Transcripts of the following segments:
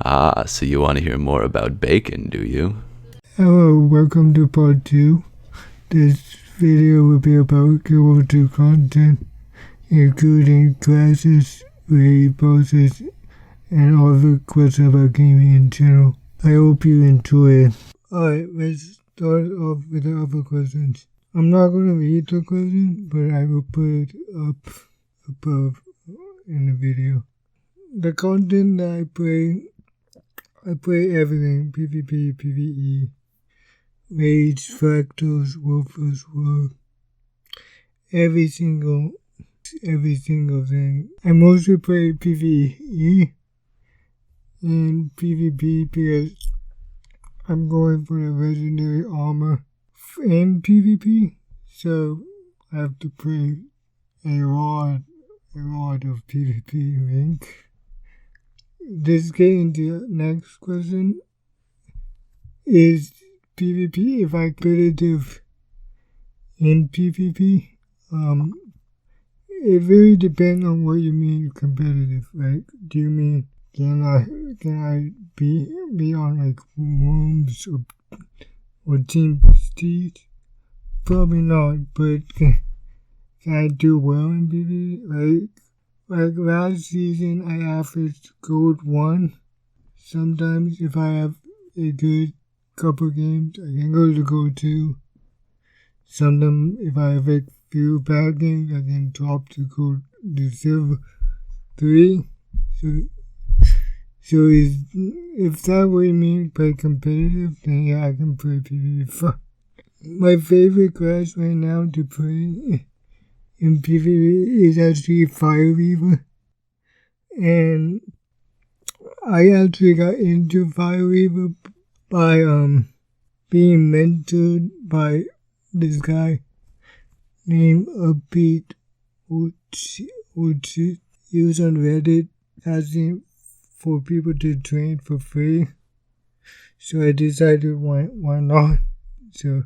Ah, so you want to hear more about bacon, do you? Hello, welcome to part 2. This video will be about gw2 content, including classes, related posts, and other questions about gaming in general. I hope you enjoy it. Alright, let's start off with the other questions. I'm not going to read the question, but I will put it up above in the video. The content that I play everything, PvP, PvE, raids, fractals, wolfers, war, every single thing. I mostly play PvE and PvP because I'm going for the legendary armor in PvP, so I have to play a lot of PvP link. This getting to the next question is PvP if I competitive in PvP. It really depends on what you mean competitive. Like, do you mean can I be on like rooms or team prestige? Probably not, but can I do well in PvP? Like last season I averaged gold 1. Sometimes if I have a good couple games, I can go to gold 2. Sometimes if I have a few bad games, I can drop to gold to silver 3. So if that what you mean play competitive, then yeah, I can play PvP. My favorite class right now to play in PvP is actually Fire Reaver. And I actually got into Fire Reaver by being mentored by this guy named Upbeat Uchi. He was on Reddit asking for people to train for free. So I decided why not. So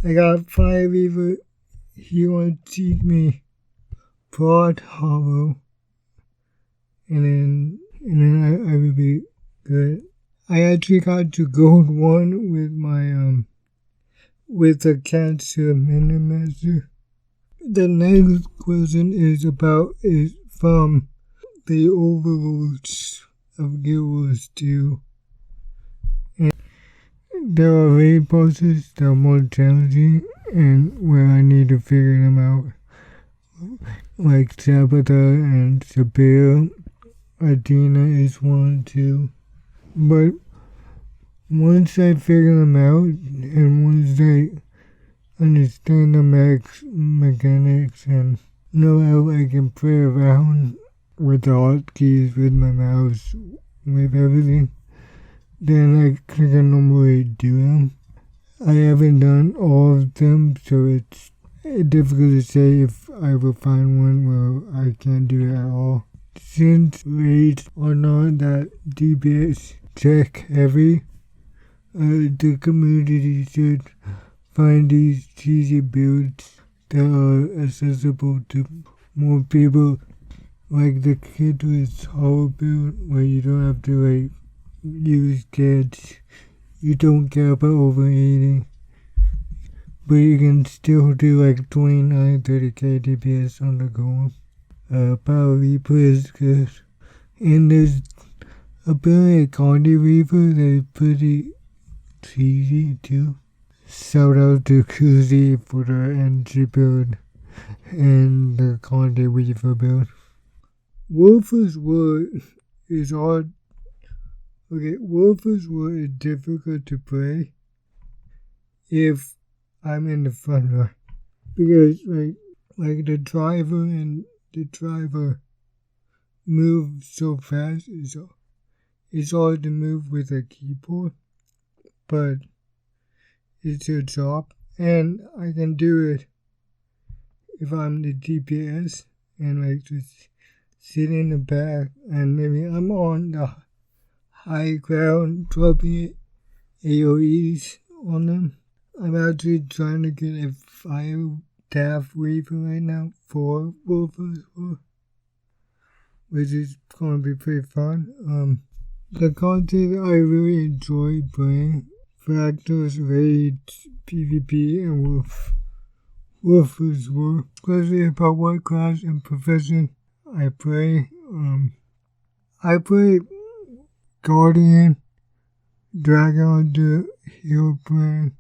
I got Fire Reaver. He wanted to teach me Prod Hollow. And then I would be good. I actually got to gold 1 with my with the Cancer Minimaster. The next question is from the overlords of gw2. And there are raid bosses that are more challenging and where I need to figure them out. Like Tabitha and Sabir. Adina is one too. But once I figure them out and once I understand the mechanics and know how I can play around with the hotkeys, with my mouse, with everything, then I can normally do them. I haven't done all of them, so it's difficult to say if I will find one where I can't do it at all. Since raids are not that DPS check heavy, the community should find these cheesy builds that are accessible to more people, like the kid with hollow build where you don't have to like use kids. You don't care about overeating, but you can still do like 29-30k DPS on the go. Power Reaper is good. And there's a bit of Condi Reaper that's pretty cheesy too. Shout out to Kuzi for the entry build and the Condi Reaper build. Wolfer's War is hard. Okay, Wolfer's War is difficult to play if I'm in the front line. Because like the driver moves so fast, it's hard to move with a keyboard, but it's a job, and I can do it if I'm the DPS and like just sit in the back and maybe I'm on the high ground dropping AoEs on them. I'm actually trying to get a fire Daft Reaper right now for Wolfers War, which is going to be pretty fun. The content I really enjoy playing Fractals, Raids, PvP, and Wolfers War, especially about what class and profession I play. I play Guardian, Dragon, the Hero Plan.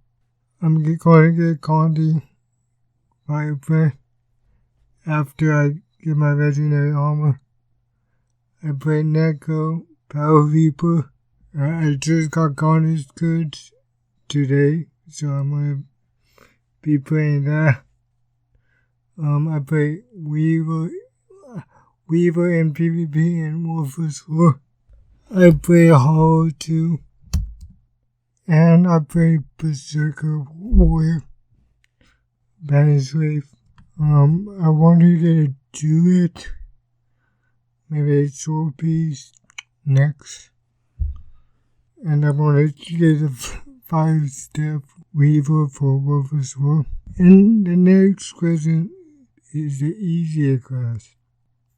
I'm going to get Condi Fire Plan after I get my legendary armor. I play Neko, Power Reaper. I just got Garnish goods today, so I'm gonna be playing that. I play Weaver in PvP and Wolfers War. I play Hollow 2. And I play Berserker Warrior. Banish Slave. I want to get a Druid. Maybe a Sword Piece next. And I want to get a 5-step Weaver for Wolfers War. And the next question is the easier class.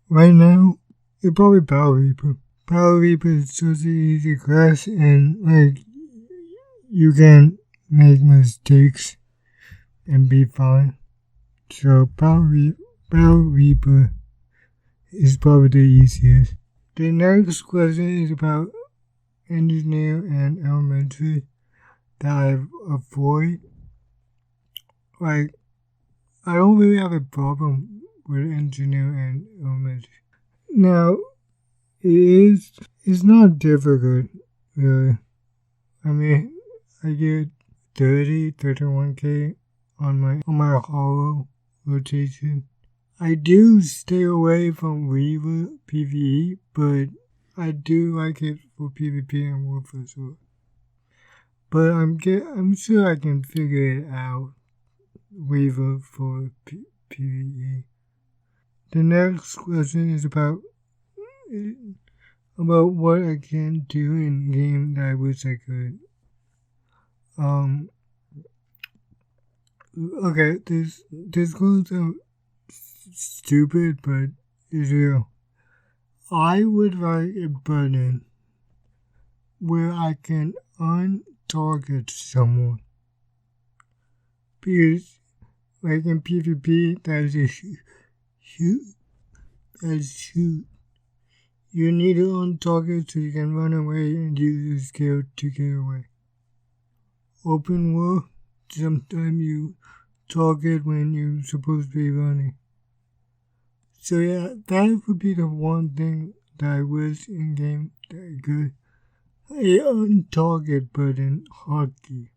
Right now, it's probably Power Reaper. Power Reaper is such an easy class, and you can make mistakes and be fine. So Power Reaper is probably the easiest. The next question is about engineer and elementary that I avoid. I don't really have a problem with engineer and elementary. Now, it's not difficult, really. I mean, I get 31k on my hollow rotation. I do stay away from Weaver PvE, but I do like it for PvP and Wolfers War. But I'm sure I can figure it out. Weaver for PvE. The next question is about what I can do in game that I wish I could. Okay, this goes out stupid, but it's real. I would like a button where I can untarget someone. Because, like in PvP, that's a shoot. That's shoot. You need to untarget so you can run away and use your skill to get away. Open world, sometimes you target when you're supposed to be running. So yeah, that would be the one thing that I wish in game that I could. A untarget button hotkey.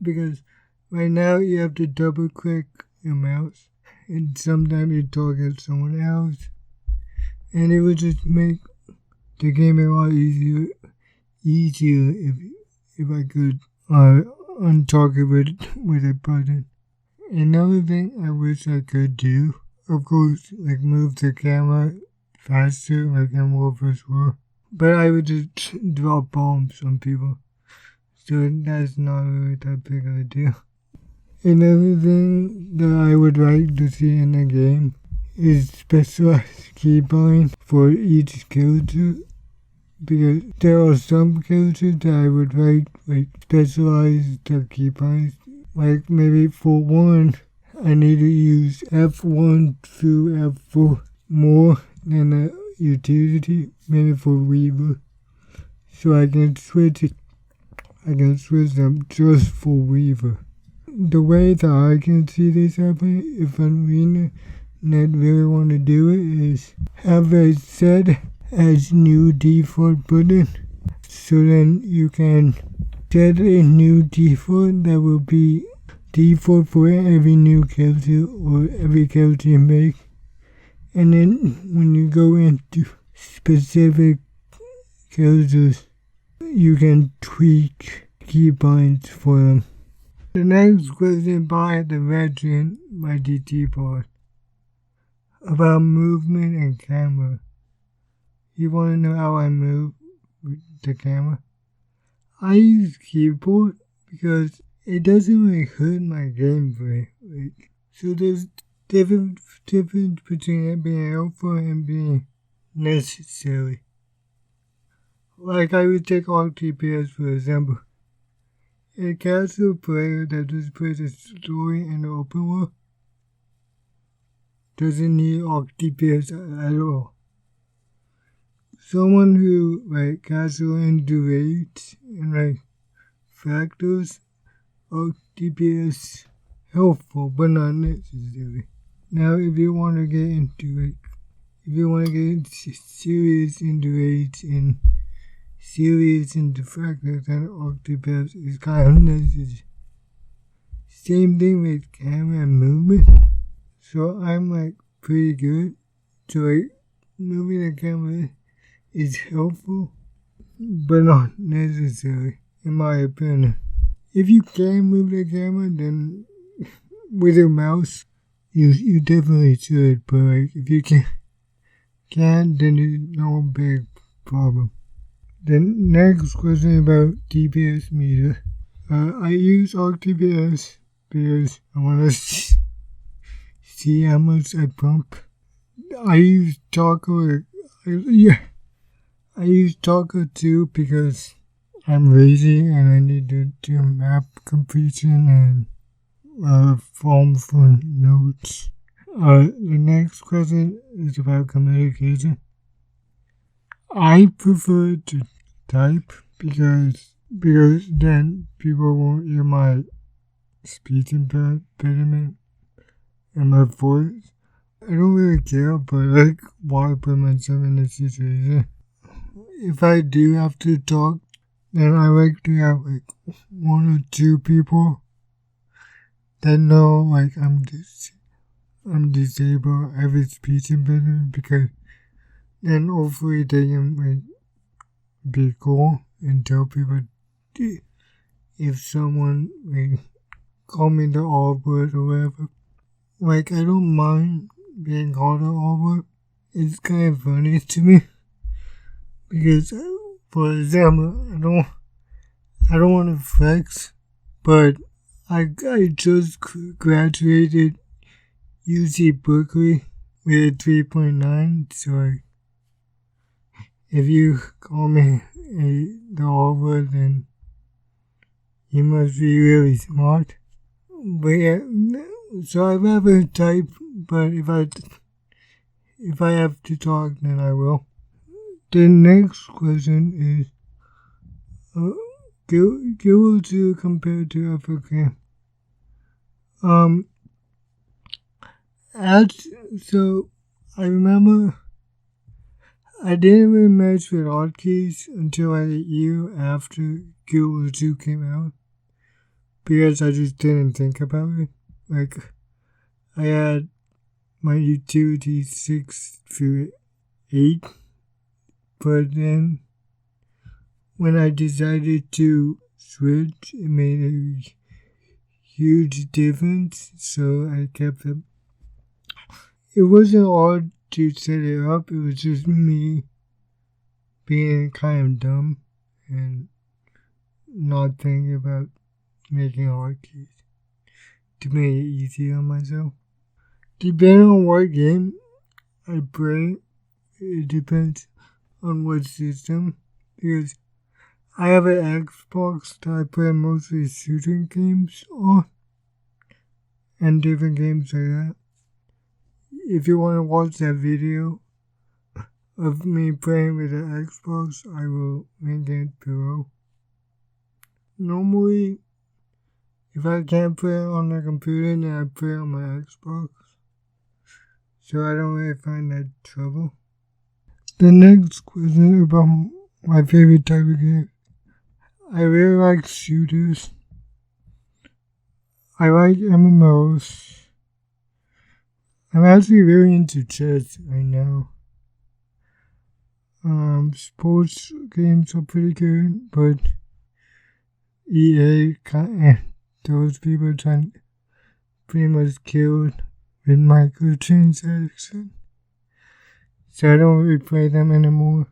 Because right now you have to double click your mouse and sometimes you target someone else. And it would just make the game a lot easier if I could untarget with a button. Another thing I wish I could do, of course, like move the camera faster like in Wolfers War. But I would just drop bombs on people. So that's not really that big of a deal. Another thing that I would like to see in a game is specialized keybind for each character. Because there are some characters that I would like specialize the keybinds. Like maybe for one, I need to use F1 through F4 more than a utility, maybe for Weaver. So I can switch them just for Weaver. The way that I can see this happen, if Arena Net really want to do it, is have a set as new default button. So then you can set a new default that will be default for every new character or every character you make. And then when you go into specific characters, you can tweak keybinds for them. The next question by the Legend, my DT part, about movement and camera. You want to know how I move with the camera? I use keyboard because it doesn't really hurt my gameplay. So there's difference between it being helpful and being necessary. Like I would take RTPS for example. A casual player that just plays a story in the open world doesn't need RTPS at all. Someone who casual into raids and factors, RTPS helpful but not necessary. Now if you want to get into serious into raids and serious into factors, then RTPS is kind of necessary. Same thing with camera movement. So I'm pretty good. So moving the camera is helpful, but not necessary, in my opinion. If you can move the camera, then with your mouse, you definitely should. But if you can't, then it's no big problem. The next question about TPS meter. I use RTPS because I want to see how much I pump. I use Taco. I use Taco too because I'm lazy and I need to do map completion and form for notes. The next question is about communication. I prefer to type because then people won't hear my speech impediment and my voice. I don't really care, but why put myself in this situation? If I do have to talk, then I like to have one or two people that know I'm disabled, I have a speech impediment, because then hopefully they can be cool and tell people if someone call me the R word or whatever. I don't mind being called the R word. It's kind of funny to me because, for example, I don't want to flex, but I just graduated UC Berkeley with a 3.9, so if you call me the R word, then you must be really smart. But yeah, so I'd rather type, but if I have to talk, then I will. The next question is, gw2 compared to FOK. So I remember I didn't really mess with hotkeys until a year after gw2 came out because I just didn't think about it. I had my utility 6 through 8, but then when I decided to switch, it made a huge difference, so I kept it. It wasn't hard to set it up, it was just me being kind of dumb and not thinking about making hotkeys to make it easier on myself. Depending on what game I play, it depends on what system, because I have an Xbox that I play mostly shooting games on and different games like that. If you want to watch that video of me playing with the Xbox, I will link it below. Normally, if I can't play it on the computer, then I play it on my Xbox. So I don't really find that trouble. The next question about my favorite type of game. I really like shooters. I like MMOs. I'm actually really into chess right now. Sports games are pretty good, but EA and those people trying pretty much killed with microtransactions. So I don't really play them anymore.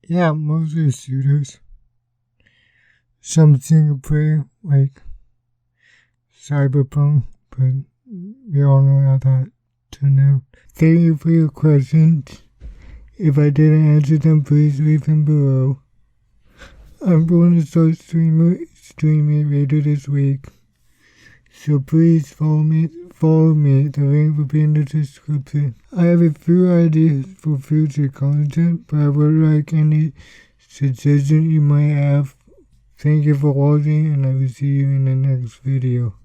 Yeah, mostly shooters. Some single player like Cyberpunk, but we all know how that turned out. Thank you for your questions. If I didn't answer them, please leave them below. I'm going to start streaming later this week. So please follow me. The link will be in the description. I have a few ideas for future content, but I would like any suggestions you might have. Thank you for watching, and I will see you in the next video.